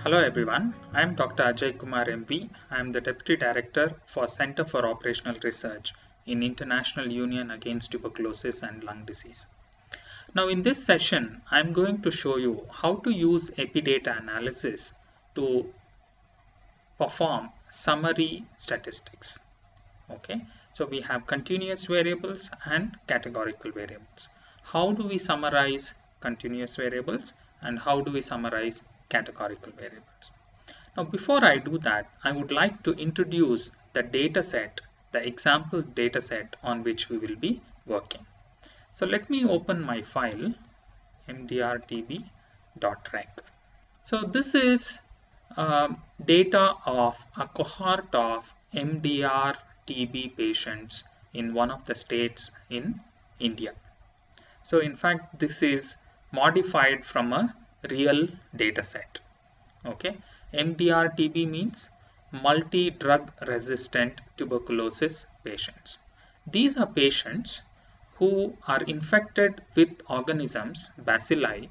Hello everyone, I am Dr. Ajay Kumar MB. I am the Deputy Director for Center for Operational Research in International Union Against Tuberculosis and Lung Disease. Now in this session, I am going to show you how to use EpiData Analysis to perform summary statistics. Okay, so we have continuous variables and categorical variables. How do we summarize continuous variables and how do we summarize categorical variables? Now before I do that, I would like to introduce the data set, the example data set on which we will be working. So let me open my file mdrtb.rec. So this is data of a cohort of MDR-TB patients in one of the states in India. So in fact, this is modified from a real data set. Okay, MDR-TB means multi-drug resistant tuberculosis patients. These are patients who are infected with organisms, bacilli,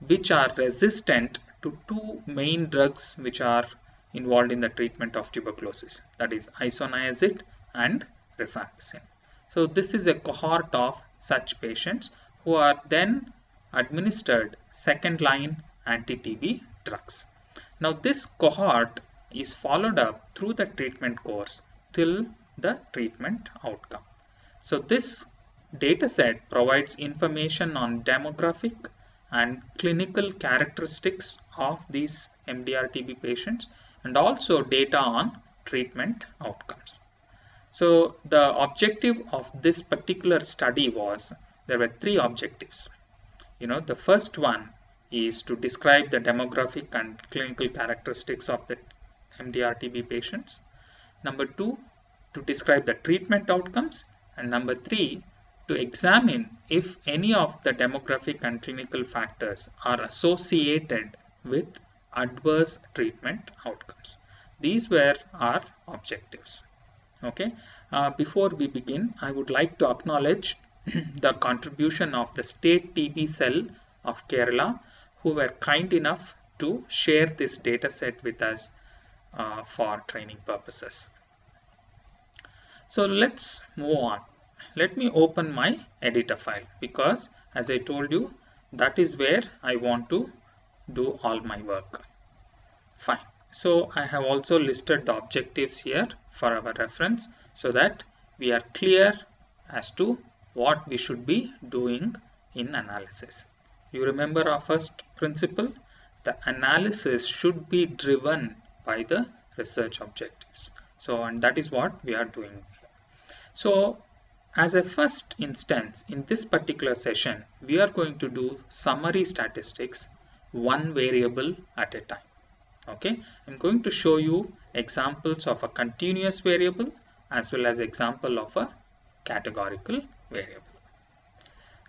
which are resistant to two main drugs which are involved in the treatment of tuberculosis, that is isoniazid and rifampicin. So this is a cohort of such patients who are then administered second line anti-TB drugs. Now this cohort is followed up through the treatment course till the treatment outcome. So this data set provides information on demographic and clinical characteristics of these MDR-TB patients and also data on treatment outcomes. So the objective of this particular study was, there were three objectives. The first one is to describe the demographic and clinical characteristics of the MDR-TB patients. Number two, to describe the treatment outcomes. And number three, to examine if any of the demographic and clinical factors are associated with adverse treatment outcomes. These were our objectives. Okay. Before we begin, I would like to acknowledge the contribution of the State TB Cell of Kerala, who were kind enough to share this data set with us for training purposes. So let's move on. Let me open my editor file because, as I told you, that is where I want to do all my work. Fine. So I have also listed the objectives here for our reference so that we are clear as to what we should be doing in analysis. You remember our first principle? The analysis should be driven by the research objectives. So, and that is what we are doing here. So, as a first instance, in this particular session, we are going to do summary statistics, one variable at a time. Okay, I'm going to show you examples of a continuous variable as well as example of a categorical variable.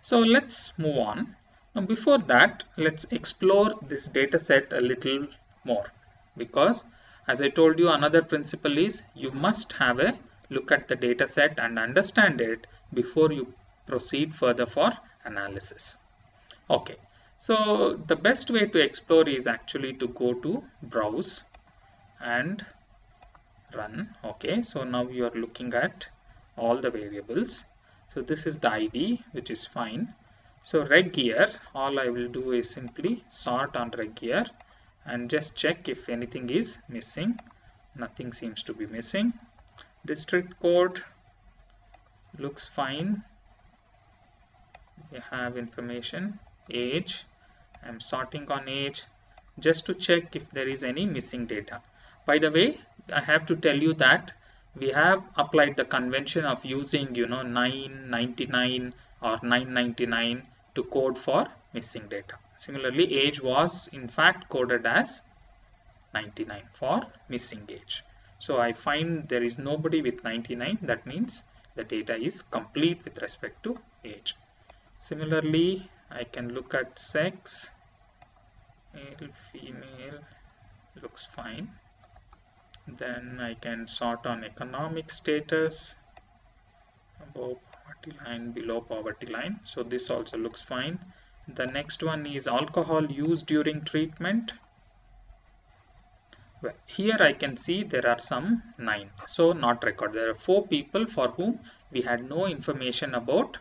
So let's move on. Now before that, let's explore this data set a little more, because as I told you, another principle is you must have a look at the data set and understand it before you proceed further for analysis. Okay, so the best way to explore is actually to go to browse and run. Okay, so now you are looking at all the variables. So this is the ID, which is fine. So reg year, all I will do is simply sort on reg year and just check if anything is missing. Nothing seems to be missing. District code looks fine. We have information. Age, I'm sorting on age just to check if there is any missing data. By the way, I have to tell you that we have applied the convention of using 999 or 999 to code for missing data. Similarly, age was in fact coded as 99 for missing age. So I find there is nobody with 99. That means the data is complete with respect to age. Similarly, I can look at sex, male, female, looks fine. Then I can sort on economic status, above poverty line, below poverty line. So this also looks fine. The next one is alcohol use during treatment. Well, here I can see there are some 9, so not recorded. There are 4 people for whom we had no information about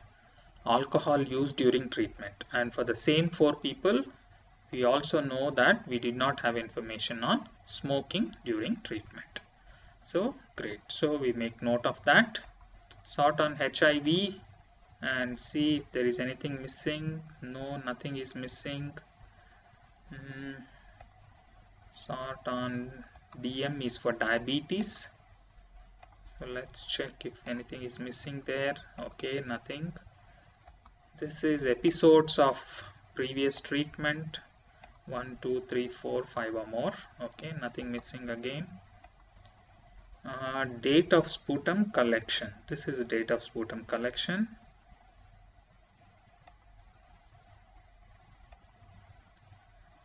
alcohol use during treatment, and for the same 4 people we also know that we did not have information on smoking during treatment. So great, so we make note of that. Sort on HIV and see if there is anything missing. No, nothing is missing. Sort on DM is for diabetes, so let's check if anything is missing there. Okay, nothing. This is episodes of previous treatment, 1 2 3 4 5 or more. Okay, nothing missing again. Date of sputum collection, this is date of sputum collection.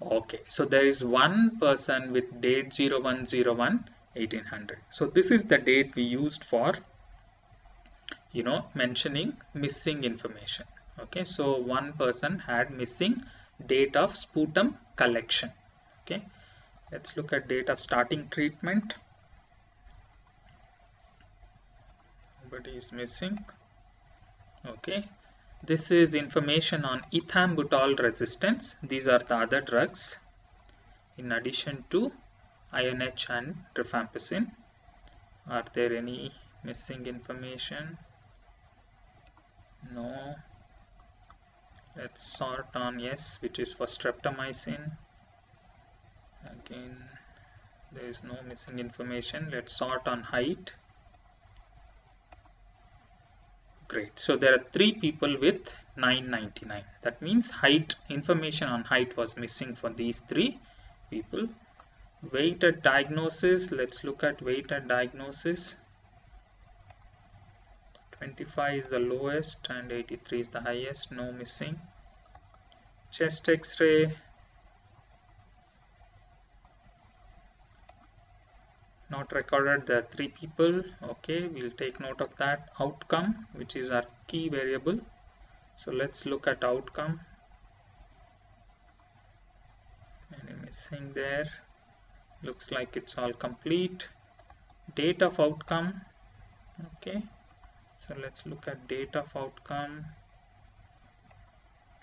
Okay, so there is one person with date 01/01/1800. So this is the date we used for mentioning missing information. Okay, so one person had missing date of sputum collection. Okay, let's look at date of starting treatment. Nobody is missing. Okay, this is information on ethambutol resistance. These are the other drugs in addition to INH and rifampicin. Are there any missing information? No. Let's sort on yes, which is for streptomycin. Again, there is no missing information. Let's sort on height. Great, so there are 3 people with 999. That means height, information on height was missing for these 3 people. Weighted diagnosis, let's look at weighted diagnosis. 25 is the lowest and 83 is the highest, no missing. Chest x-ray, not recorded, there are 3 people. Okay, we'll take note of that. Outcome, which is our key variable, so let's look at outcome. Any missing there? Looks like it's all complete. Date of outcome. Okay, so let's look at date of outcome.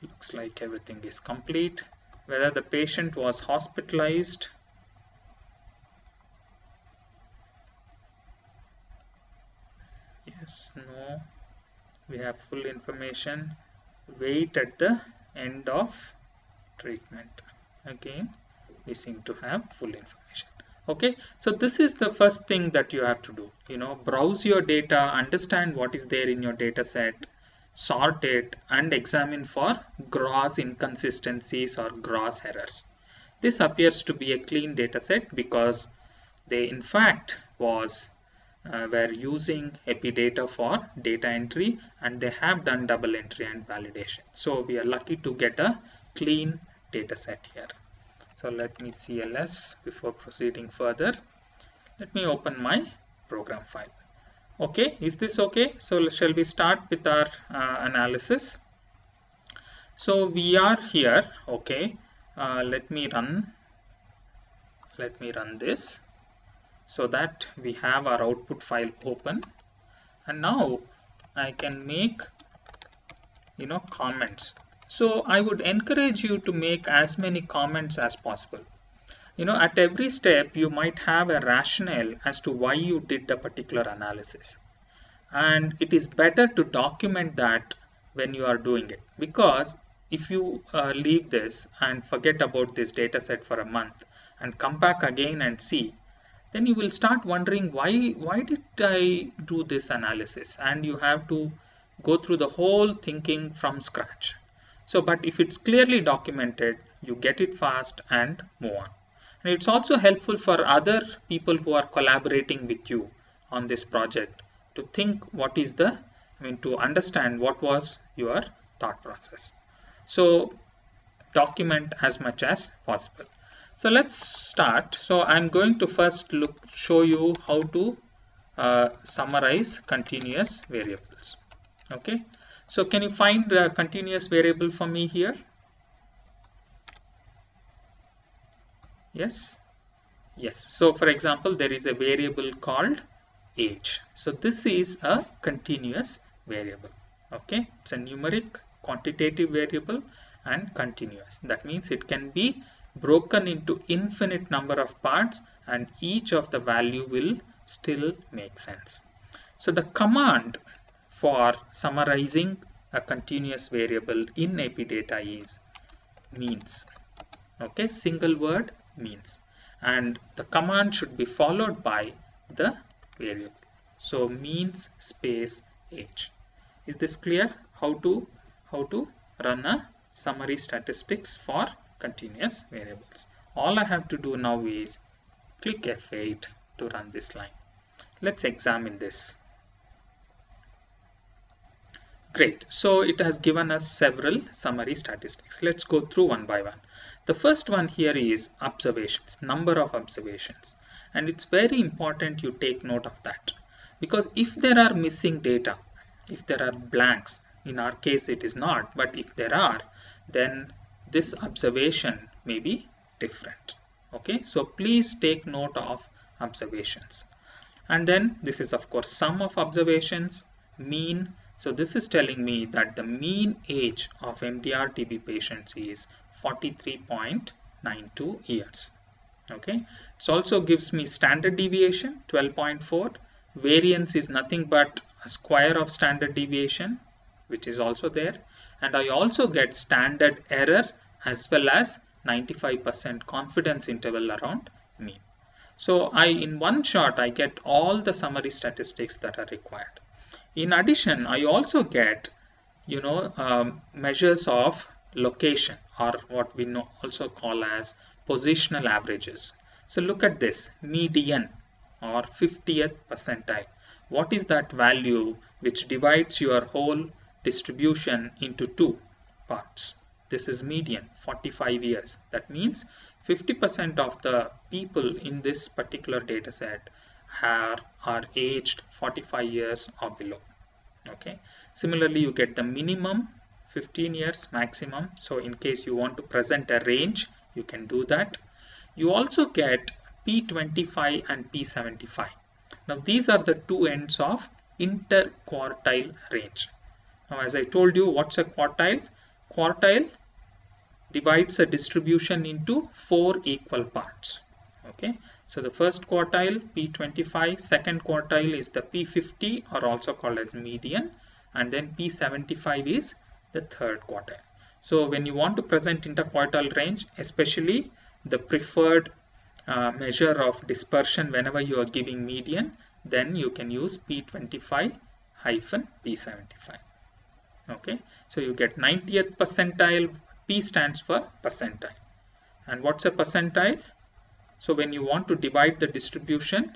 Looks like everything is complete. Whether the patient was hospitalized, yes, no, we have full information. Weight at the end of treatment, again we seem to have full information. Okay, so this is the first thing that you have to do. Browse your data, understand what is there in your data set, sort it, and examine for gross inconsistencies or gross errors. This appears to be a clean data set because they in fact were using EpiData for data entry, and they have done double entry and validation. So we are lucky to get a clean data set here. So let me CLS before proceeding further. Let me open my program file. Okay, is this okay? So shall we start with our analysis? So we are here. Okay, let me run this so that we have our output file open, and now I can make comments. So I would encourage you to make as many comments as possible. At every step you might have a rationale as to why you did a particular analysis, and it is better to document that when you are doing it, because if you leave this and forget about this data set for a month and come back again and see, then you will start wondering why did I do this analysis, and you have to go through the whole thinking from scratch. So but if it's clearly documented, you get it fast and move on. And it's also helpful for other people who are collaborating with you on this project to think what is to understand what was your thought process. So document as much as possible. So let's start. So I'm going to first show you how to summarize continuous variables. Okay, so can you find a continuous variable for me here? Yes, Yes, so for example, there is a variable called age. So this is a continuous variable. Okay, it's a numeric quantitative variable and continuous. That means it can be broken into infinite number of parts and each of the value will still make sense. So the command for summarizing a continuous variable in EpiData is means. Okay, single word means, and the command should be followed by the variable. So means space age. Is this clear? How to run a summary statistics for continuous variables? All I have to do now is click F8 to run this line. Let's examine this. Great. So it has given us several summary statistics. Let's go through one by one. The first one here is observations, number of observations. And it's very important you take note of that. Because if there are missing data, if there are blanks, in our case it is not, but if there are, then this observation may be different. Okay, so please take note of observations. And then this is of course sum of observations, mean. So this is telling me that the mean age of MDR-TB patients is 43.92 years. Okay, it also gives me standard deviation 12.4. Variance is nothing but a square of standard deviation, which is also there. And I also get standard error as well as 95% confidence interval around mean. So in one shot, I get all the summary statistics that are required. In addition, I also get, measures of location, or what we also call as positional averages. So look at this, median or 50th percentile. What is that value which divides your whole distribution into two parts? This is median, 45 years. That means 50% of the people in this particular data set are aged 45 years or below. Okay, similarly you get the minimum 15 years, maximum. So in case you want to present a range, you can do that. You also get P25 and P75. Now these are the two ends of interquartile range. Now as I told you, what's a quartile? Quartile divides a distribution into 4 equal parts. Okay, so the first quartile P25, second quartile is the P50 or also called as median, and then P75 is the third quartile. So when you want to present interquartile range, especially the preferred measure of dispersion whenever you are giving median, then you can use P25 hyphen P75. Okay, so you get 90th percentile. P stands for percentile. And what's a percentile? So when you want to divide the distribution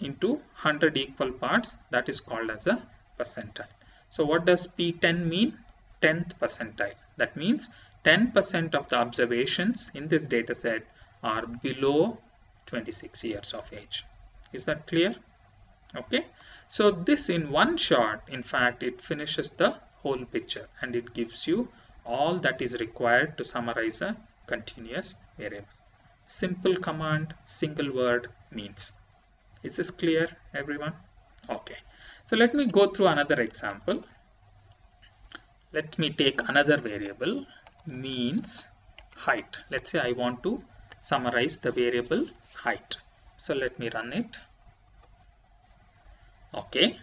into 100 equal parts, that is called as a percentile. So what does P10 mean? 10th percentile. That means 10% of the observations in this data set are below 26 years of age. Is that clear? Okay, so this in one shot, in fact, it finishes the whole picture and it gives you all that is required to summarize a continuous variable. Simple command, single word, means. Is this clear, everyone? Okay, so let me go through another example. Let me take another variable, means height. Let's say I want to summarize the variable height. So let me run it. Okay,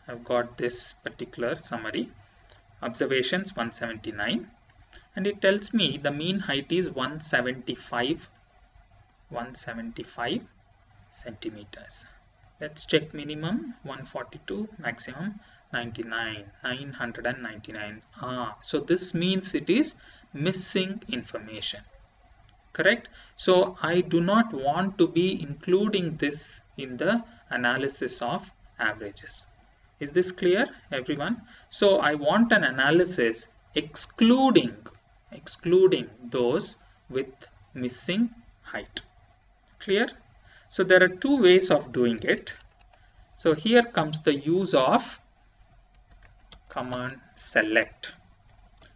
I've got this particular summary. Observations 179, and it tells me the mean height is 175 centimeters. Let's check minimum 142, maximum 999. So this means it is missing information, correct? So I do not want to be including this in the analysis of averages. Is this clear, everyone? So I want an analysis excluding those with missing height. Clear? So there are two ways of doing it. So here comes the use of command select.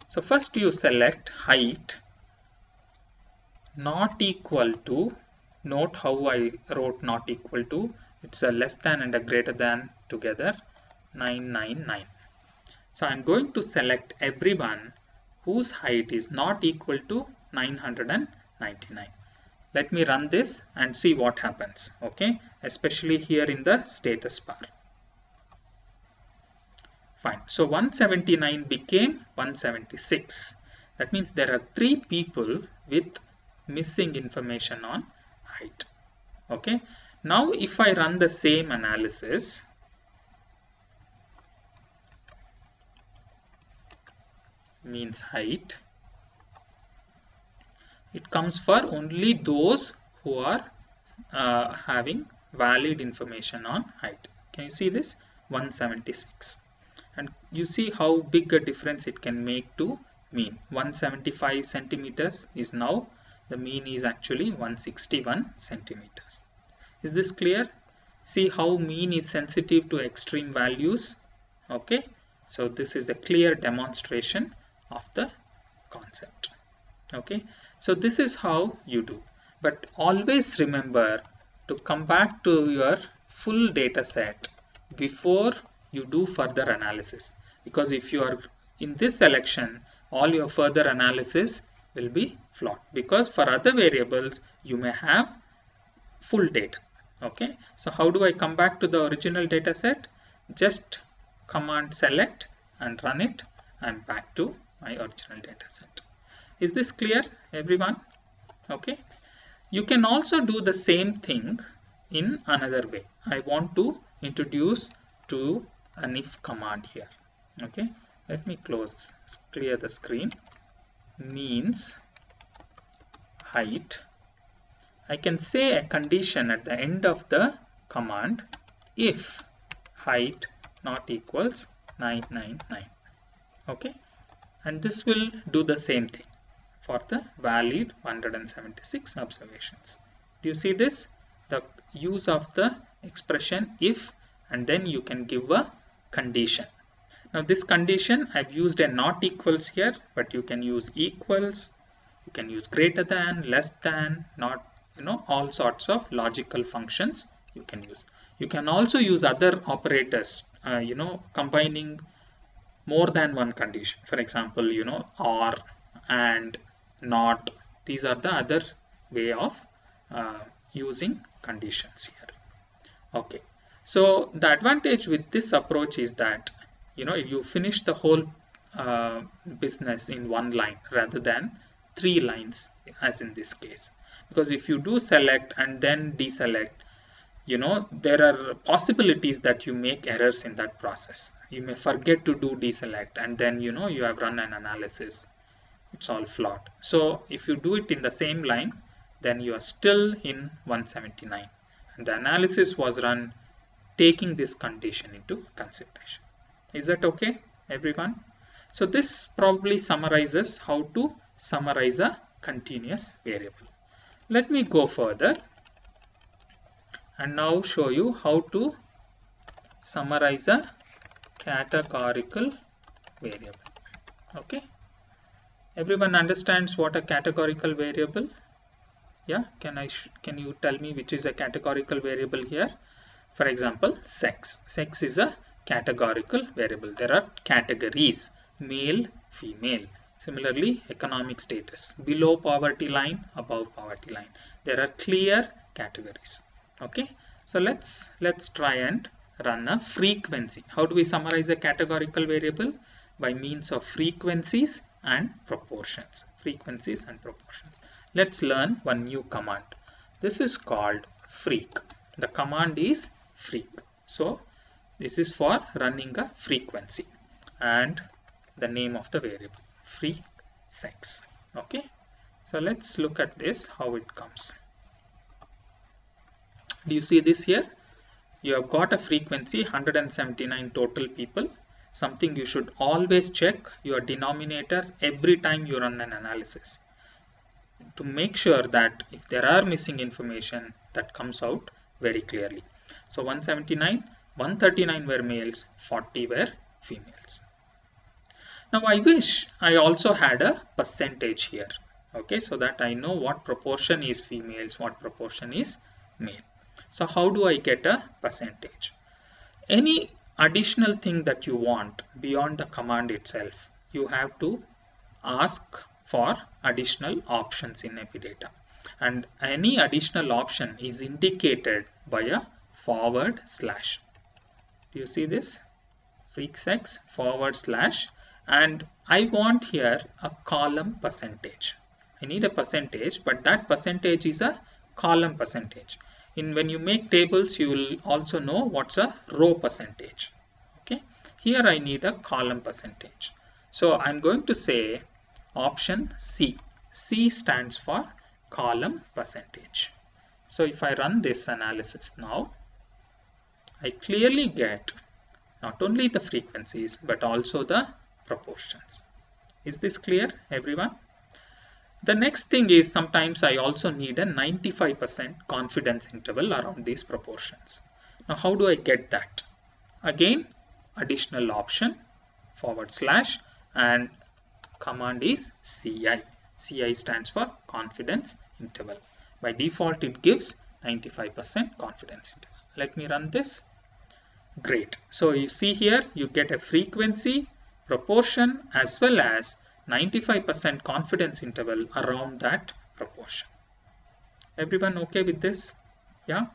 So first you select height not equal to, note how I wrote not equal to, it's a less than and a greater than together, 999. So I'm going to select everyone whose height is not equal to 999. Let me run this and see what happens, okay, especially here in the status bar. Fine, so 179 became 176. That means there are 3 people with missing information on height. Okay, now if I run the same analysis, means height, it comes for only those who are having valid information on height. Can you see this? 176. And you see how big a difference it can make to mean. 175 centimeters is now, the mean is actually 161 centimeters. Is this clear? See how mean is sensitive to extreme values. Okay, so this is a clear demonstration of the concept. Okay, so this is how you do, but always remember to come back to your full data set before you do further analysis, because if you are in this selection, all your further analysis will be flawed, because for other variables you may have full data. Okay, so how do I come back to the original data set? Just command select and run it. I'm back to my original data set. Is this clear, everyone? Okay, you can also do the same thing in another way. I want to introduce to an if command here. Okay, let me clear the screen. Means height. I can say a condition at the end of the command if height not equals 999. Okay, and this will do the same thing for the valid 176 observations. Do you see this? The use of the expression if, and then you can give a condition. Now this condition, I've used a not equals here, but you can use equals, you can use greater than, less than, not, all sorts of logical functions you can use. You can also use other operators, combining more than one condition. For example, or, and, not. These are the other way of using conditions here. Okay, so the advantage with this approach is that you finish the whole business in one line rather than 3 lines as in this case, because if you do select and then deselect, there are possibilities that you make errors in that process. You may forget to do deselect and then you have run an analysis, it's all flawed. So if you do it in the same line, then you are still in 179, and the analysis was run taking this condition into consideration. Is that okay, everyone? So this probably summarizes how to summarize a continuous variable. Let me go further and now show you how to summarize a categorical variable. Okay, everyone understands what a categorical variable? Yeah, can you tell me which is a categorical variable here? For example, sex. Sex is a categorical variable. There are categories: male, female. Similarly, economic status: below poverty line, above poverty line. There are clear categories. Okay, so let's try and run a frequency. How do we summarize a categorical variable? By means of frequencies and proportions. Frequencies and proportions. Let's learn one new command. This is called freq. The command is freq. So this is for running a frequency, and the name of the variable freq sex. Okay, so let's look at this, how it comes. Do you see this here? You have got a frequency 179 total people. Something you should always check your denominator every time you run an analysis, to make sure that if there are missing information, that comes out very clearly. So 179, 139 were males, 40 were females. Now I wish I also had a percentage here. Okay, so that I know what proportion is females, what proportion is male. So how do I get a percentage? Any additional thing that you want beyond the command itself, you have to ask for additional options in EpiData, and any additional option is indicated by a forward slash. Do you see this? Freaksex forward slash, and I want here a column percentage. I need a percentage, but that percentage is a column percentage. When you make tables, you will also know what's a row percentage. Okay, here I need a column percentage. So I'm going to say option C. C stands for column percentage. So if I run this analysis now, I clearly get not only the frequencies but also the proportions. Is this clear, everyone? The next thing is sometimes I also need a 95% confidence interval around these proportions. Now how do I get that? Again, additional option forward slash, and command is CI. CI stands for confidence interval. By default it gives 95% confidence interval. Let me run this. Great. So you see here you get a frequency, proportion as well as 95% confidence interval around that proportion. Everyone okay with this? Yeah.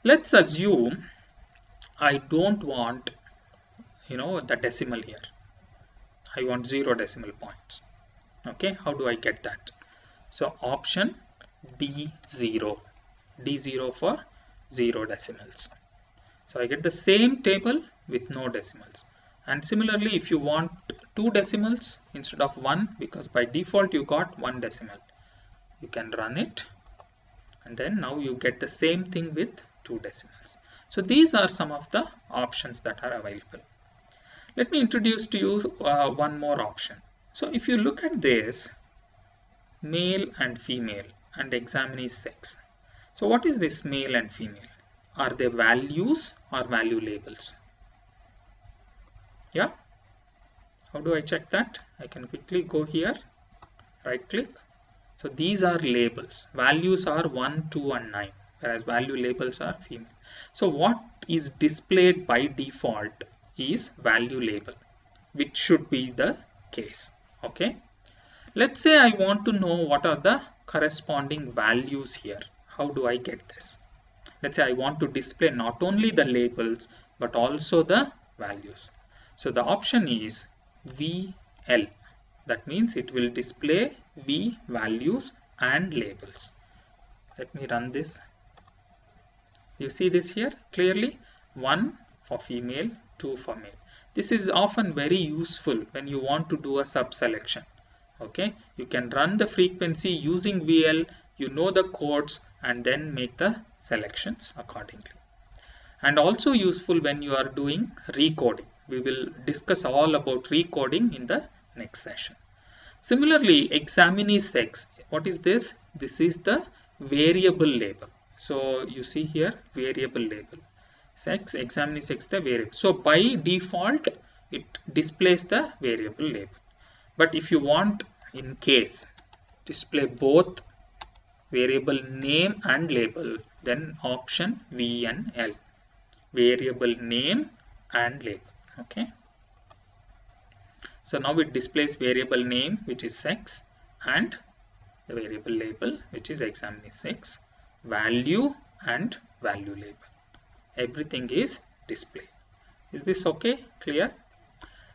Let's assume I don't want the decimal here. I want 0 decimal points. Okay, how do I get that? So option D0. D0 for 0 decimals. So I get the same table with no decimals. And similarly, if you want 2 decimals instead of 1, because by default you got 1 decimal, you can run it, and then now you get the same thing with 2 decimals. So these are some of the options that are available. Let me introduce to you one more option. So if you look at this, male and female and examine sex. So what is this male and female? Are they values or value labels? Yeah. How do I check that? I can quickly go here, right click. So these are labels. Values are 1, 2 and 9, whereas value labels are female. So what is displayed by default is value label, which should be the case. Okay. Let's say I want to know what are the corresponding values here. How do I get this? Let's say I want to display not only the labels but also the values. So the option is VL. That means it will display V values and labels. Let me run this. You see this here clearly? 1 for female, 2 for male. This is often very useful when you want to do a sub-selection. Okay, you can run the frequency using VL, you know the codes, and then make the selections accordingly. And also useful when you are doing recoding. We will discuss all about recoding in the next session. Similarly, examine sex. What is this? This is the variable label. So you see here variable label. Sex, examine sex, the variable. So by default it displays the variable label. But if you want in case display both variable name and label, then option VNL, variable name and label. Okay, so now it displays variable name, which is sex, and the variable label, which is examine sex, value and value label. Everything is displayed. Is this okay? Clear?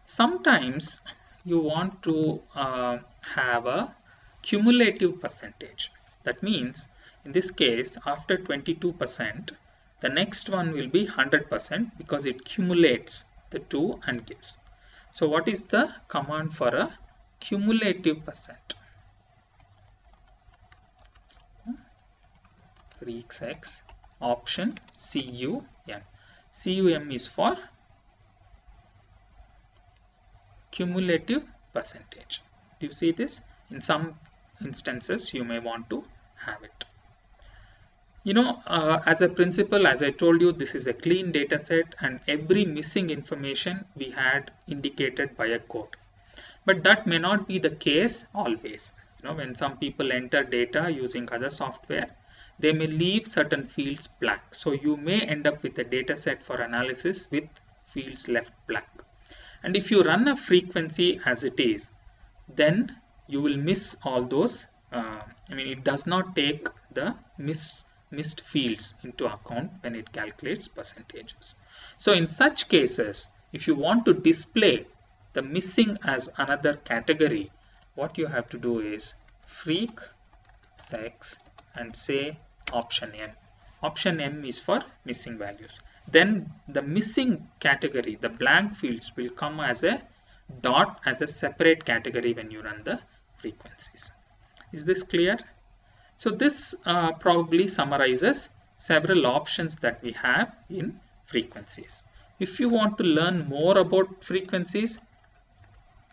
Sometimes you want to have a cumulative percentage. That means in this case, after 22%, the next one will be 100% because it cumulates the two and gives. So what is the command for a cumulative percent? Freaksex option CUM. CUM is for cumulative percentage. Do you see this? In some instances you may want to have it. As a principle, as I told you, this is a clean data set and every missing information we had indicated by a code. But that may not be the case always. When some people enter data using other software, they may leave certain fields blank. So you may end up with a data set for analysis with fields left blank. And if you run a frequency as it is, then you will miss all those. It does not take the missed fields into account when it calculates percentages. So in such cases, if you want to display the missing as another category, what you have to do is freq sex and say option M. Option M is for missing values. Then the missing category, the blank fields, will come as a dot as a separate category when you run the frequencies. Is this clear? So this probably summarizes several options that we have in frequencies. If you want to learn more about frequencies,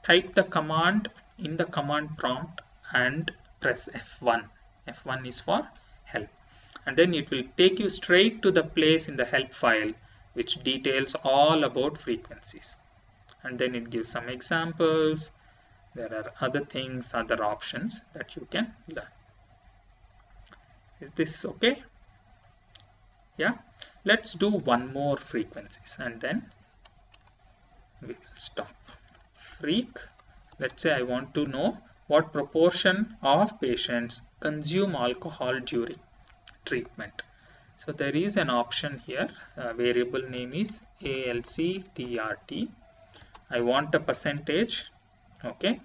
type the command in the command prompt and press F1. F1 is for help. And then it will take you straight to the place in the help file which details all about frequencies. And then it gives some examples. There are other things, other options that you can learn. Is this okay? Yeah. Let's do one more frequencies and then we will stop. Freq. Let's say I want to know what proportion of patients consume alcohol during treatment. So there is an option here. Variable name is ALCTRT. I want a percentage. Okay,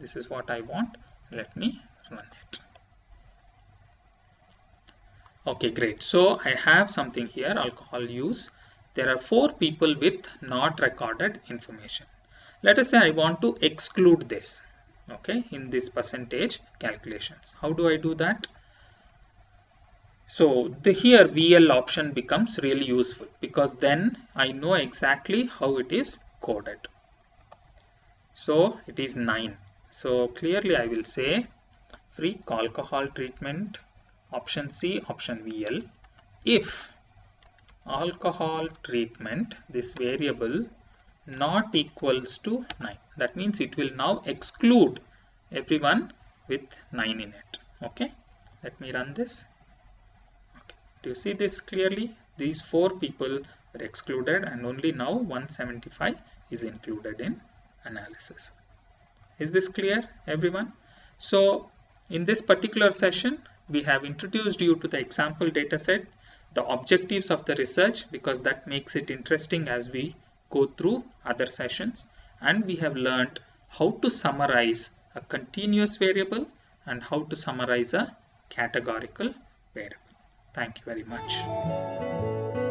this is what I want. Let me run it. Okay, great. So I have something here, alcohol use. There are 4 people with not recorded information. Let us say I want to exclude this, okay, in this percentage calculations. How do I do that? So here VL option becomes really useful because then I know exactly how it is coded. So it is 9. So clearly I will say freq alcohol treatment option C, option VL, if alcohol treatment, this variable not equals to 9. That means it will now exclude everyone with 9 in it. Okay, let me run this. Okay. Do you see this clearly? These 4 people were excluded and only now 175 is included in analysis. Is this clear, everyone? So in this particular session, we have introduced you to the example dataset, the objectives of the research, because that makes it interesting as we go through other sessions, and we have learned how to summarize a continuous variable and how to summarize a categorical variable. Thank you very much.